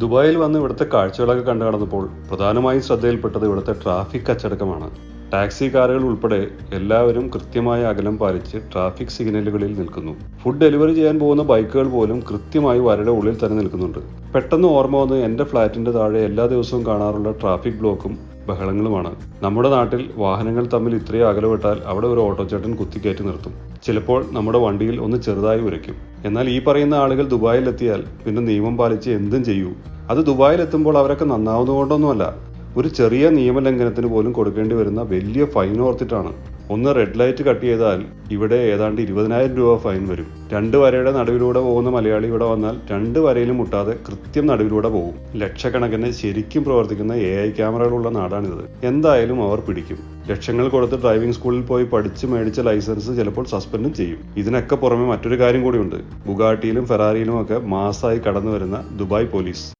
ദുബായിൽ വന്ന് ഇവിടുത്തെ കാഴ്ചകളൊക്കെ കണ്ടു നടന്നപ്പോൾ പ്രധാനമായും ശ്രദ്ധയിൽപ്പെട്ടത് ഇവിടുത്തെ ട്രാഫിക് അച്ചടക്കമാണ്. ടാക്സി കാറുകൾ ഉൾപ്പെടെ എല്ലാവരും കൃത്യമായ അകലം പാലിച്ച് ട്രാഫിക് സിഗ്നലുകളിൽ നിൽക്കുന്നു. ഫുഡ് ഡെലിവറി ചെയ്യാൻ പോകുന്ന ബൈക്കുകൾ പോലും കൃത്യമായി വരയുടെ ഉള്ളിൽ തന്നെ നിൽക്കുന്നുണ്ട്. പെട്ടെന്ന് ഓർമ്മ വന്ന് എൻ്റെ ഫ്ലാറ്റിൻ്റെ താഴെ എല്ലാ ദിവസവും കാണാറുള്ള ട്രാഫിക് ബ്ലോക്കും ബഹളങ്ങളുമാണ്. നമ്മുടെ നാട്ടിൽ വാഹനങ്ങൾ തമ്മിൽ ഇത്രയും അകലമിട്ടാൽ അവിടെ ഒരു ഓട്ടോച്ചേട്ടൻ കുത്തിക്കയറ്റി നിർത്തും. ചിലപ്പോൾ നമ്മുടെ വണ്ടിയിൽ ഒന്ന് ചെറുതായി ഉരയ്ക്കും. എന്നാൽ ഈ പറയുന്ന ആളുകൾ ദുബായിലെത്തിയാൽ പിന്നെ നിയമം പാലിച്ച് എന്തും ചെയ്യൂ. അത് ദുബായിലെത്തുമ്പോൾ അവരൊക്കെ നന്നാവുന്നതുകൊണ്ടൊന്നുമല്ല, ഒരു ചെറിയ നിയമലംഘനത്തിന് പോലും കൊടുക്കേണ്ടി വരുന്ന വലിയ ഫൈൻ ഓർത്തിട്ടാണ്. ഒന്ന് റെഡ് ലൈറ്റ് കട്ട് ചെയ്താൽ ഇവിടെ ഏതാണ്ട് 20,000 രൂപ ഫൈൻ വരും. 2 വരയുടെ നടുവിലൂടെ പോകുന്ന മലയാളി ഇവിടെ വന്നാൽ 2 വരയിലും മുട്ടാതെ കൃത്യം നടുവിലൂടെ പോകും. ലക്ഷക്കണക്കിന് ശരിക്കും പ്രവർത്തിക്കുന്ന AI ക്യാമറകളുള്ള നാടാണിത്. എന്തായാലും അവർ പിടിക്കും. ലക്ഷങ്ങൾ കൊടുത്ത് ഡ്രൈവിംഗ് സ്കൂളിൽ പോയി പഠിച്ച് മേടിച്ച ലൈസൻസ് ചിലപ്പോൾ സസ്പെൻഡും ചെയ്യും. ഇതിനൊക്കെ പുറമെ മറ്റൊരു കാര്യം കൂടിയുണ്ട്. ബുഗാട്ടിയിലും ഫെറാറിയിലും ഒക്കെ മാസായി കടന്നു വരുന്ന ദുബായ് പോലീസ്.